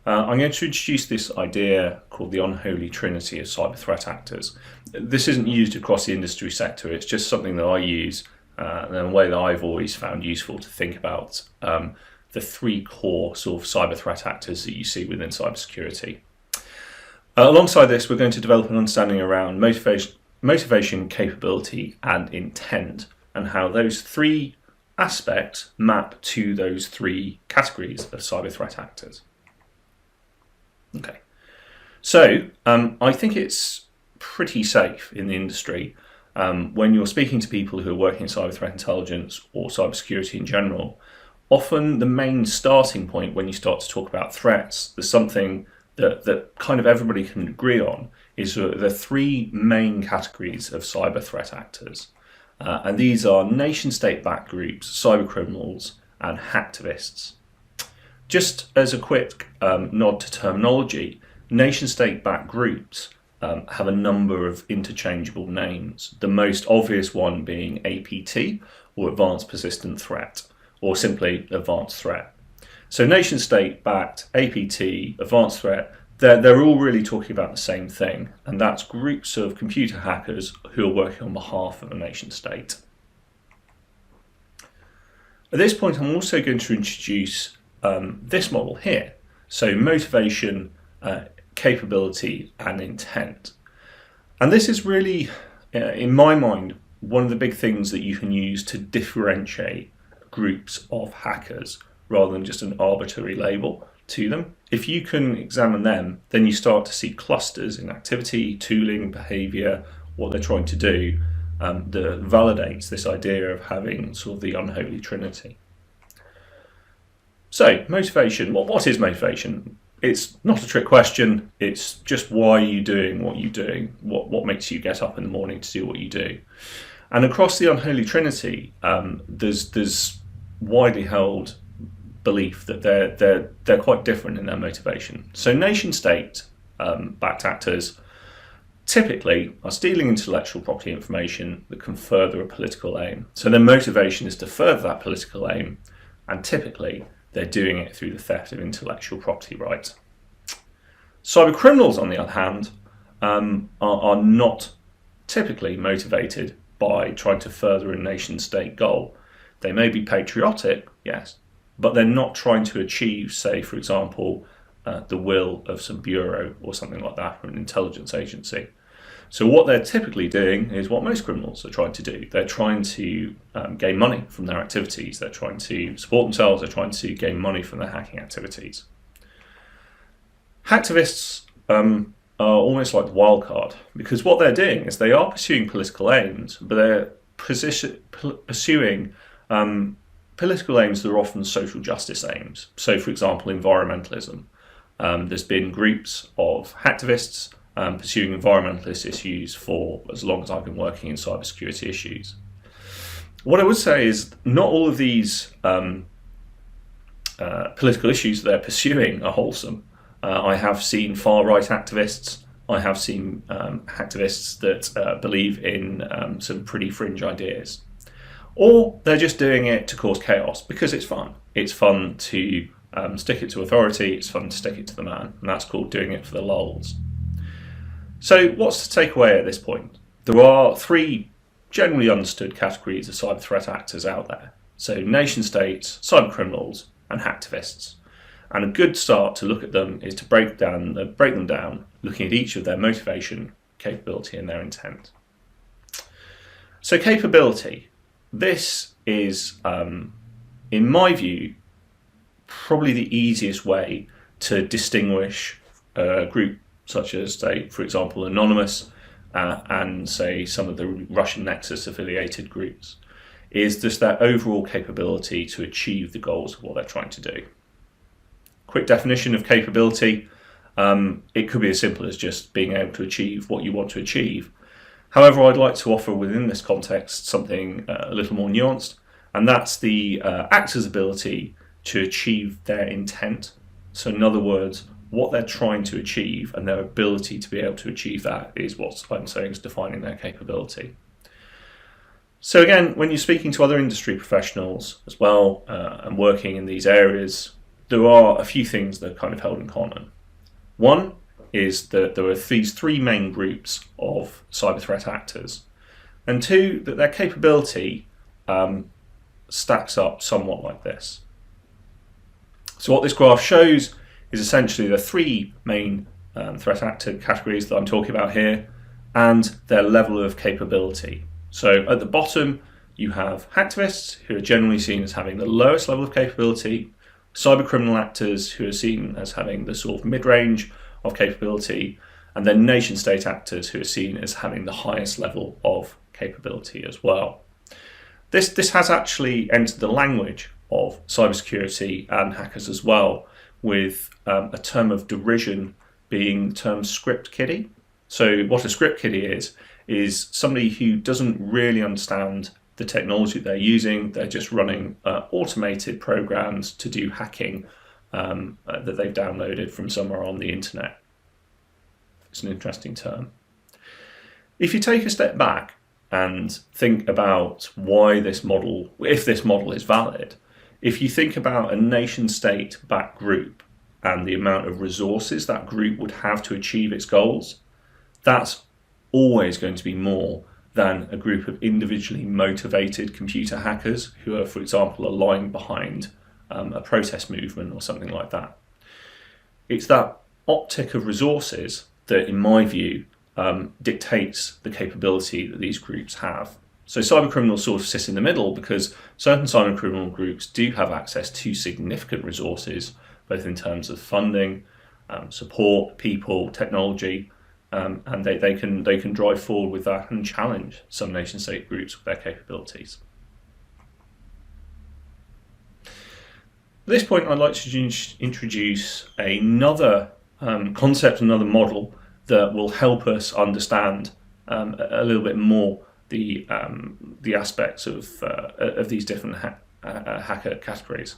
I'm going to introduce this idea called the unholy trinity of cyber threat actors. This isn't used across the industry sector, it's just something that I use and a way that I've always found useful to think about the three core sort of cyber threat actors that you see within cybersecurity. Alongside this, we're going to develop an understanding around motivation, capability, and intent, and how those three aspects map to those three categories of cyber threat actors. Okay, so I think it's pretty safe in the industry when you're speaking to people who are working in cyber threat intelligence or cybersecurity in general. Often the main starting point when you start to talk about threats, there's something that kind of everybody can agree on, is the three main categories of cyber threat actors. And these are nation-state-backed groups, cyber criminals, and hacktivists. Just as a quick nod to terminology, nation-state-backed groups have a number of interchangeable names, the most obvious one being APT, or Advanced Persistent Threat, or simply Advanced Threat. So nation-state-backed, APT, Advanced Threat, they're all really talking about the same thing, and that's groups of computer hackers who are working on behalf of a nation-state. At this point, I'm also going to introduce this model here. So motivation, capability, and intent. And this is really, in my mind, one of the big things that you can use to differentiate groups of hackers rather than just an arbitrary label to them. If you can examine them, then you start to see clusters in activity, tooling, behavior, what they're trying to do, that validates this idea of having sort of the unholy trinity. So, motivation. What is motivation? It's not a trick question. It's just why are you doing what you're doing? What makes you get up in the morning to do what you do? And across the unholy trinity, there's widely held belief that they're quite different in their motivation. So nation-state backed actors typically are stealing intellectual property information that can further a political aim. So their motivation is to further that political aim, and typically they're doing it through the theft of intellectual property rights. Cyber criminals, on the other hand, are not typically motivated by trying to further a nation-state goal. They may be patriotic, yes, but they're not trying to achieve, say, for example, the will of some bureau or something like that, or an intelligence agency. So what they're typically doing is what most criminals are trying to do. They're trying to gain money from their activities. They're trying to support themselves. They're trying to gain money from their hacking activities. Hacktivists are almost like the wild card, because what they're doing is they are pursuing political aims, but they're pursuing political aims that are often social justice aims. So, for example, environmentalism. There's been groups of hacktivists pursuing environmentalist issues for as long as I've been working in cybersecurity issues. What I would say is not all of these political issues that they're pursuing are wholesome. I have seen far-right activists. I have seen hacktivists that believe in some pretty fringe ideas. Or they're just doing it to cause chaos because it's fun. It's fun to stick it to authority, it's fun to stick it to the man, and that's called doing it for the lols. So what's the takeaway at this point? There are three generally understood categories of cyber threat actors out there. So nation states, cyber criminals, and hacktivists. And a good start to look at them is to break them down, looking at each of their motivation, capability, and their intent. So capability. This is, in my view, probably the easiest way to distinguish a group such as, say, for example, Anonymous and, say, some of the Russian Nexus affiliated groups, is just their overall capability to achieve the goals of what they're trying to do. Quick definition of capability, it could be as simple as just being able to achieve what you want to achieve. However, I'd like to offer within this context something a little more nuanced, and that's the actor's ability to achieve their intent. So in other words, what they're trying to achieve and their ability to be able to achieve that is what I'm saying is defining their capability. So again, when you're speaking to other industry professionals as well and working in these areas, there are a few things that are kind of held in common. One is that there are these three main groups of cyber threat actors, and two, that their capability stacks up somewhat like this. So what this graph shows is essentially the three main threat actor categories that I'm talking about here, and their level of capability. So at the bottom, you have hacktivists, who are generally seen as having the lowest level of capability, cyber criminal actors, who are seen as having the sort of mid-range of capability, and then nation state actors, who are seen as having the highest level of capability as well. This has actually entered the language of cybersecurity and hackers as well, with a term of derision being the term script kiddie. So what a script kiddie is somebody who doesn't really understand the technology they're using. They're just running automated programs to do hacking that they've downloaded from somewhere on the internet. It's an interesting term. If you take a step back and think about why this model, if this model is valid, if you think about a nation state backed group and the amount of resources that group would have to achieve its goals, that's always going to be more than a group of individually motivated computer hackers who are, for example, aligned behind a protest movement or something like that. It's that optic of resources that, in my view, dictates the capability that these groups have. So cybercriminals sort of sit in the middle because certain cybercriminal groups do have access to significant resources, both in terms of funding, support, people, technology, and they can drive forward with that and challenge some nation-state groups with their capabilities. At this point, I'd like to introduce another concept, another model that will help us understand a little bit more the aspects of these different hacker categories.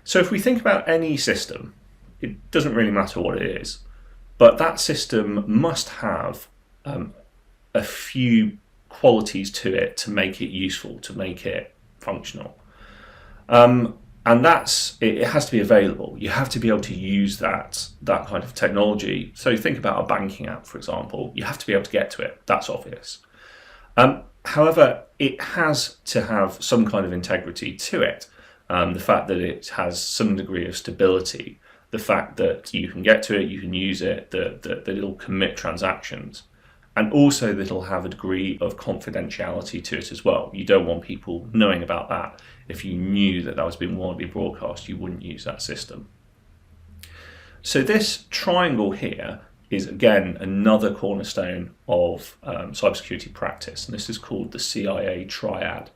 So if we think about any system, it doesn't really matter what it is, but that system must have a few qualities to it to make it useful, to make it functional. And it has to be available. You have to be able to use that kind of technology. So think about a banking app, for example. You have to be able to get to it. That's obvious. However, it has to have some kind of integrity to it. The fact that it has some degree of stability, the fact that you can get to it, you can use it, that it'll commit transactions, and also that it'll have a degree of confidentiality to it as well. You don't want people knowing about that. If you knew that was being widely broadcast, you wouldn't use that system. So this triangle here is, again, another cornerstone of cybersecurity practice, and this is called the CIA triad.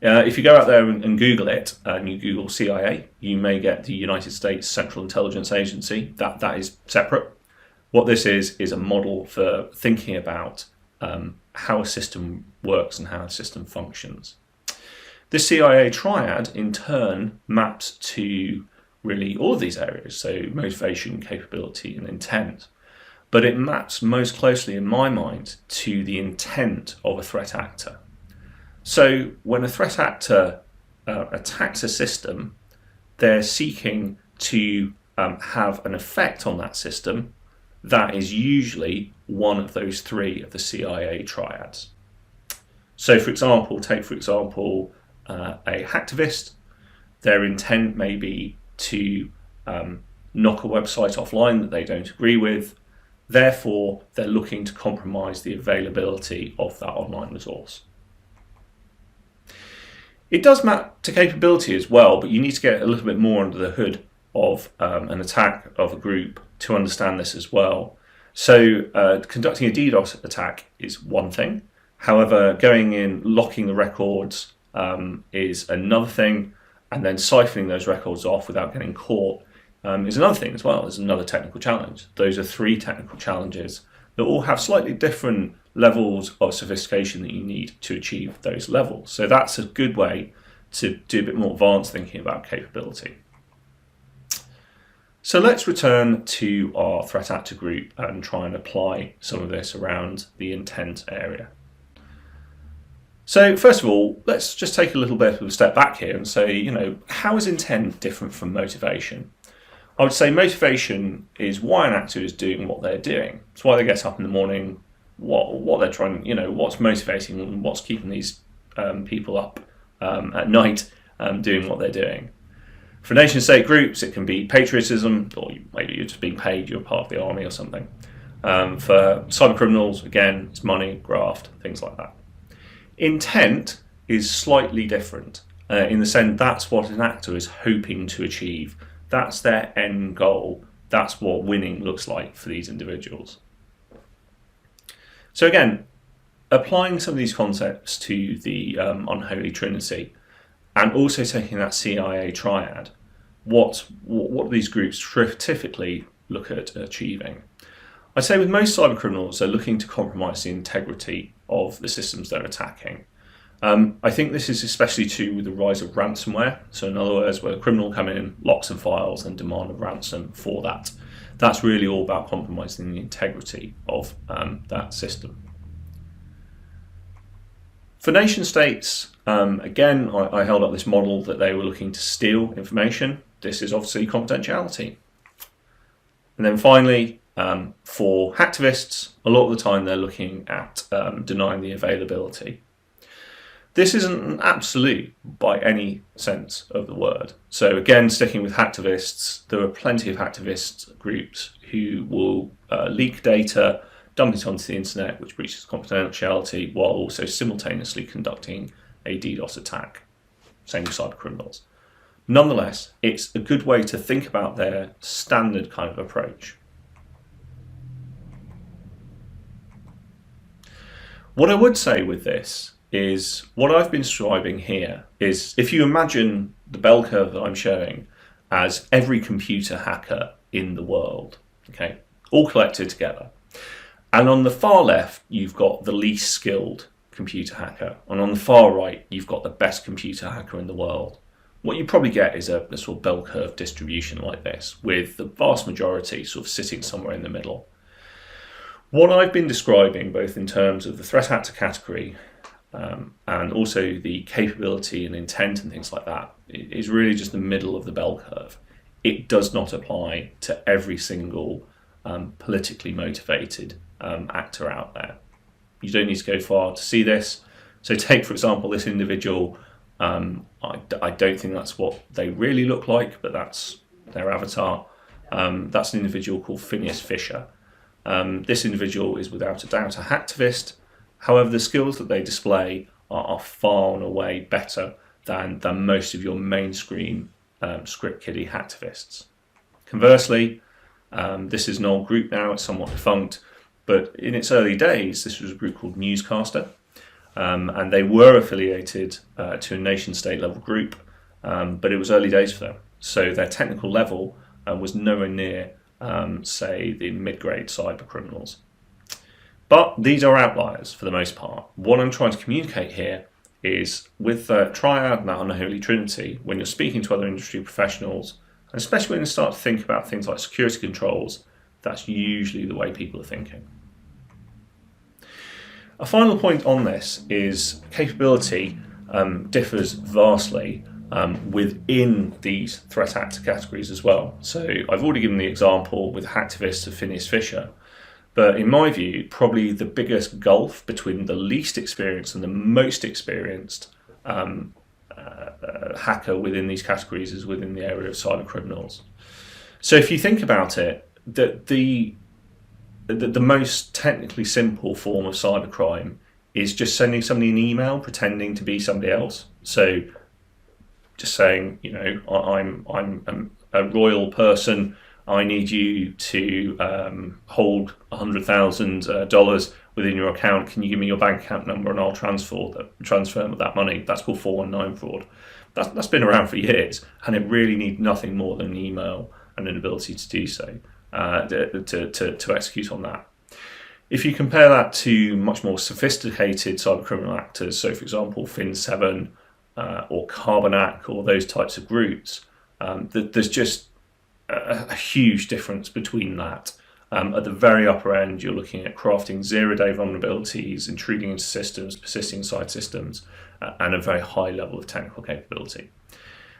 If you go out there and Google it, and you Google CIA, you may get the United States Central Intelligence Agency. That is separate. What this is a model for thinking about how a system works and how a system functions. The CIA triad, in turn, maps to really all of these areas, so motivation, capability, and intent. But it maps most closely, in my mind, to the intent of a threat actor. So when a threat actor attacks a system, they're seeking to have an effect on that system that is usually one of those three of the CIA triads. So take for example, a hacktivist. Their intent may be to knock a website offline that they don't agree with. Therefore, they're looking to compromise the availability of that online resource. It does map to capability as well, but you need to get a little bit more under the hood of an attack of a group to understand this as well. So conducting a DDoS attack is one thing. However, going in, locking the records is another thing, and then siphoning those records off without getting caught is another thing as well. There's another technical challenge. Those are three technical challenges that all have slightly different levels of sophistication that you need to achieve those levels. So that's a good way to do a bit more advanced thinking about capability. So let's return to our threat actor group and try and apply some of this around the intent area. So first of all, let's just take a little bit of a step back here and say, how is intent different from motivation? I would say motivation is why an actor is doing what they're doing. It's why they get up in the morning, what they're trying, what's motivating them, what's keeping these people up at night doing what they're doing. For nation state groups, it can be patriotism, or maybe you're just being paid, you're part of the army or something. For cyber criminals, again, it's money, graft, things like that. Intent is slightly different in the sense that's what an actor is hoping to achieve. That's their end goal. That's what winning looks like for these individuals. So again, applying some of these concepts to the unholy trinity, and also taking that CIA triad, what do these groups typically look at achieving? I'd say with most cyber criminals, they're looking to compromise the integrity of the systems they're attacking. I think this is especially true with the rise of ransomware. So in other words, where a criminal come in, lock some files and demand a ransom for that. That's really all about compromising the integrity of that system. For nation states, again, I held up this model that they were looking to steal information. This is obviously confidentiality. And then finally, for hacktivists, a lot of the time they're looking at denying the availability. This isn't an absolute by any sense of the word. So again, sticking with hacktivists, there are plenty of hacktivist groups who will leak data, dump it onto the internet, which breaches confidentiality, while also simultaneously conducting a DDoS attack. Same with cyber criminals. Nonetheless, it's a good way to think about their standard kind of approach. What I would say with this is what I've been describing here is if you imagine the bell curve that I'm showing as every computer hacker in the world, okay, all collected together. And on the far left, you've got the least skilled computer hacker. And on the far right, you've got the best computer hacker in the world. What you probably get is a sort of bell curve distribution like this, with the vast majority sort of sitting somewhere in the middle. What I've been describing, both in terms of the threat actor category and also the capability and intent and things like that, is really just the middle of the bell curve. It does not apply to every single politically motivated actor out there. You don't need to go far to see this. So take, for example, this individual. I don't think that's what they really look like, but that's their avatar. That's an individual called Phineas Fisher. This individual is without a doubt a hacktivist. However, the skills that they display are far and away better than most of your mainstream script kiddie hacktivists. Conversely, this is an old group now, it's somewhat defunct, but in its early days, this was a group called Newscaster, and they were affiliated to a nation-state level group, but it was early days for them. So their technical level was nowhere near, say, the mid-grade cyber criminals. But these are outliers for the most part. What I'm trying to communicate here is with the triad and that unholy trinity, when you're speaking to other industry professionals, and especially when you start to think about things like security controls, that's usually the way people are thinking. A final point on this is capability differs vastly within these threat actor categories as well. So I've already given the example with hacktivists of Phineas Fisher, but in my view, probably the biggest gulf between the least experienced and the most experienced hacker within these categories is within the area of cyber criminals. So if you think about it, the most technically simple form of cybercrime is just sending somebody an email pretending to be somebody else. So just saying, I'm a royal person. I need you to hold $100,000 within your account. Can you give me your bank account number and I'll transfer that money? That's called 419 fraud. That's been around for years, and it really needs nothing more than an email and an ability to do so to execute on that. If you compare that to much more sophisticated cyber criminal actors, so for example Fin7 or Carbonac or those types of groups, there's just a huge difference between that. At the very upper end, you're looking at crafting zero-day vulnerabilities, intruding into systems, persisting inside systems, and a very high level of technical capability.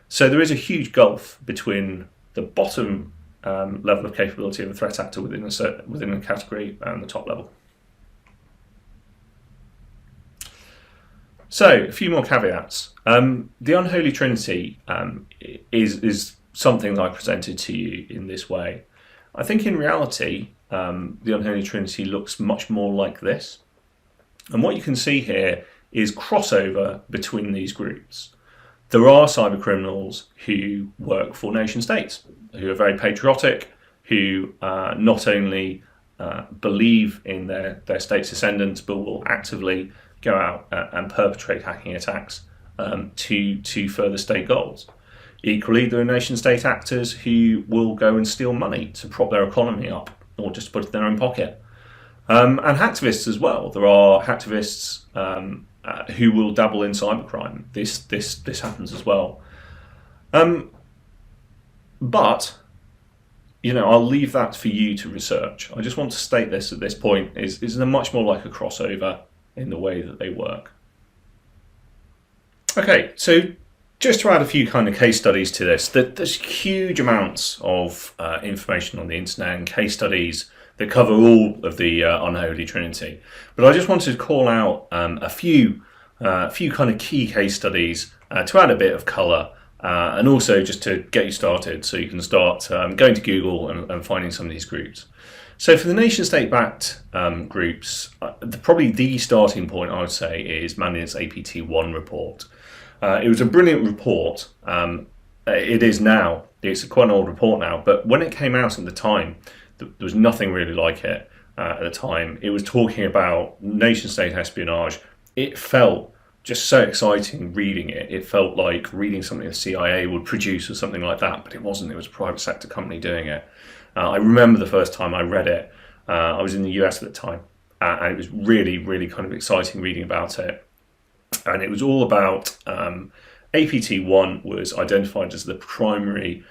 So there is a huge gulf between the bottom level of capability of a threat actor within a category and the top level. So, a few more caveats. The unholy trinity is something that I presented to you in this way. I think in reality, the unholy trinity looks much more like this. And what you can see here is crossover between these groups. There are cyber criminals who work for nation states, who are very patriotic, who not only believe in their state's ascendance, but will actively go out and perpetrate hacking attacks to further state goals. Equally, there are nation-state actors who will go and steal money to prop their economy up, or just put it in their own pocket. And hacktivists as well. There are hacktivists who will dabble in cybercrime. This happens as well. But I'll leave that for you to research. I just want to state this at this point: is they're much more like a crossover in the way that they work. Okay, so just to add a few kind of case studies to this, there's huge amounts of information on the internet and case studies that cover all of the unholy trinity. But I just wanted to call out a few kind of key case studies to add a bit of colour and also just to get you started so you can start going to Google and finding some of these groups. So for the nation-state-backed groups, probably the starting point I would say is Mandiant's APT1 report. It was a brilliant report. It is now. It's quite an old report now, but when it came out at the time, there was nothing really like it at the time. It was talking about nation-state espionage. It felt just so exciting reading it. It felt like reading something the CIA would produce or something like that, but it wasn't. It was a private sector company doing it. I remember the first time I read it. I was in the US at the time, and it was really, really kind of exciting reading about it. And it was all about APT1 was identified as the primary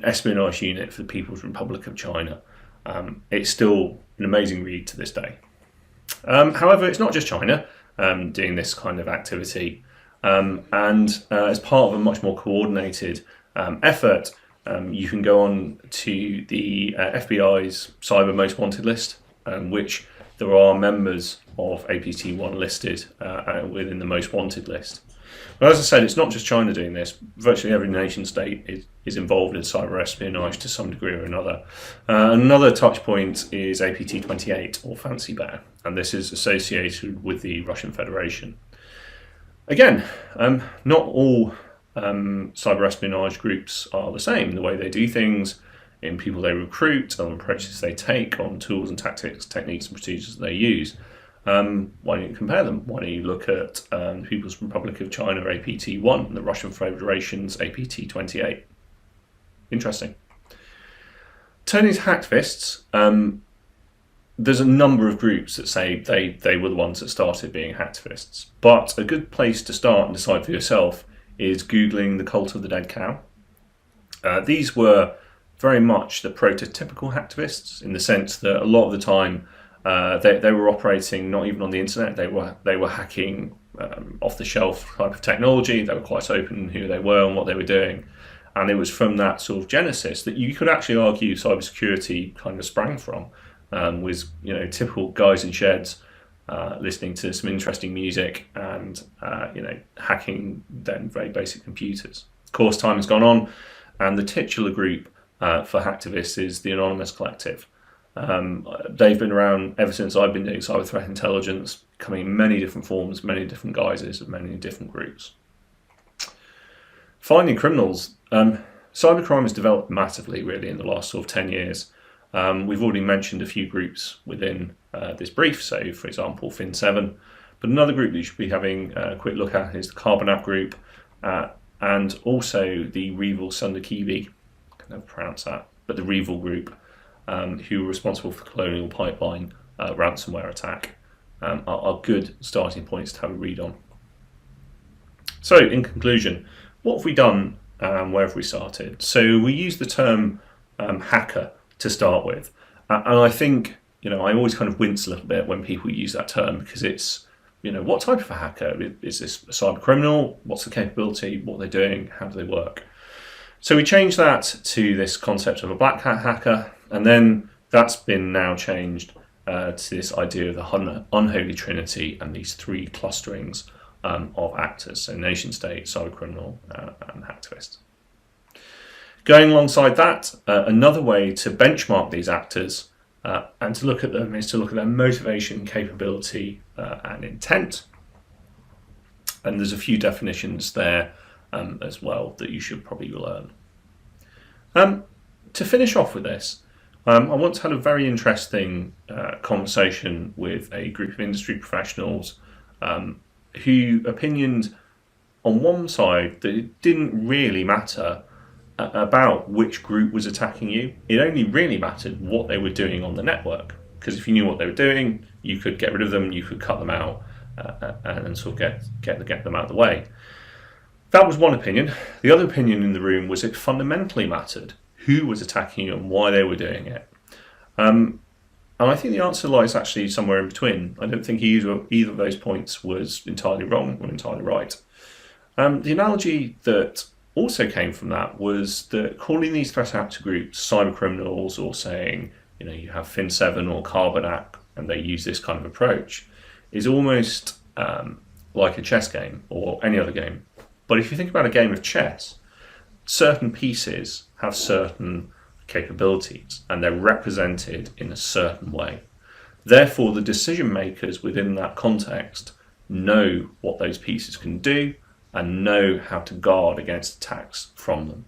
espionage unit for the People's Republic of China. It's still an amazing read to this day. However, it's not just China doing this kind of activity. And as part of a much more coordinated effort, you can go on to the FBI's Cyber Most Wanted list, which there are members of APT1 listed within the Most Wanted list. But as I said, it's not just China doing this. Virtually every nation state is involved in cyber espionage to some degree or another. Another touch point is APT28, or Fancy Bear, and this is associated with the Russian Federation. Again, not all cyber espionage groups are the same. The way they do things, in people they recruit, on approaches they take, on tools and tactics, techniques and procedures they use. Why don't you compare them? Why don't you look at the People's Republic of China APT1 and the Russian Federation's APT28? Interesting. Turning to hacktivists, there's a number of groups that say they were the ones that started being hacktivists. But a good place to start and decide for yourself is Googling the cult of the dead cow. These were very much the prototypical hacktivists in the sense that a lot of the time they were operating not even on the internet. They were hacking off-the-shelf type of technology. They were quite open in who they were and what they were doing. And it was from that sort of genesis that you could actually argue cybersecurity kind of sprang from. Was typical guys in sheds listening to some interesting music and hacking then very basic computers. Of course, time has gone on, and the titular group for hacktivists is the Anonymous Collective. They've been around ever since I've been doing cyber threat intelligence, coming in many different forms, many different guises, and many different groups. Finding criminals. Cybercrime has developed massively, really, in the last sort of 10 years. We've already mentioned a few groups within this brief, so for example, Fin7. But another group that you should be having a quick look at is the Carbonap group, and also the Revel Sunderkivi, I can never pronounce that, but the Revel group, who were responsible for Colonial Pipeline ransomware attack, are good starting points to have a read on. So, in conclusion, what have we done and where have we started? So we use the term hacker to start with, and I think I always kind of wince a little bit when people use that term, because it's what type of a hacker is this? A cyber criminal? What's the capability? What are they doing? How do they work? So we changed that to this concept of a black hat hacker, and then that's been now changed to this idea of the unholy trinity and these three clusterings of actors, so nation state, cybercriminal, and hacktivist. Going alongside that, another way to benchmark these actors and to look at them is to look at their motivation, capability, and intent. And there's a few definitions there as well that you should probably learn. To finish off with this, I once had a very interesting conversation with a group of industry professionals who opinioned on one side that it didn't really matter about which group was attacking you. It only really mattered what they were doing on the network, because if you knew what they were doing, you could get rid of them, you could cut them out, and sort of get them out of the way. That was one opinion. The other opinion in the room was it fundamentally mattered who was attacking you and why they were doing it. And I think the answer lies actually somewhere in between. I don't think either of those points was entirely wrong or entirely right. The analogy that also came from that was that calling these threat actor groups cyber criminals, or saying, you have Fin7 or Carbonac and they use this kind of approach, is almost like a chess game or any other game. But if you think about a game of chess, certain pieces have certain capabilities and they're represented in a certain way. Therefore, the decision makers within that context know what those pieces can do and know how to guard against attacks from them.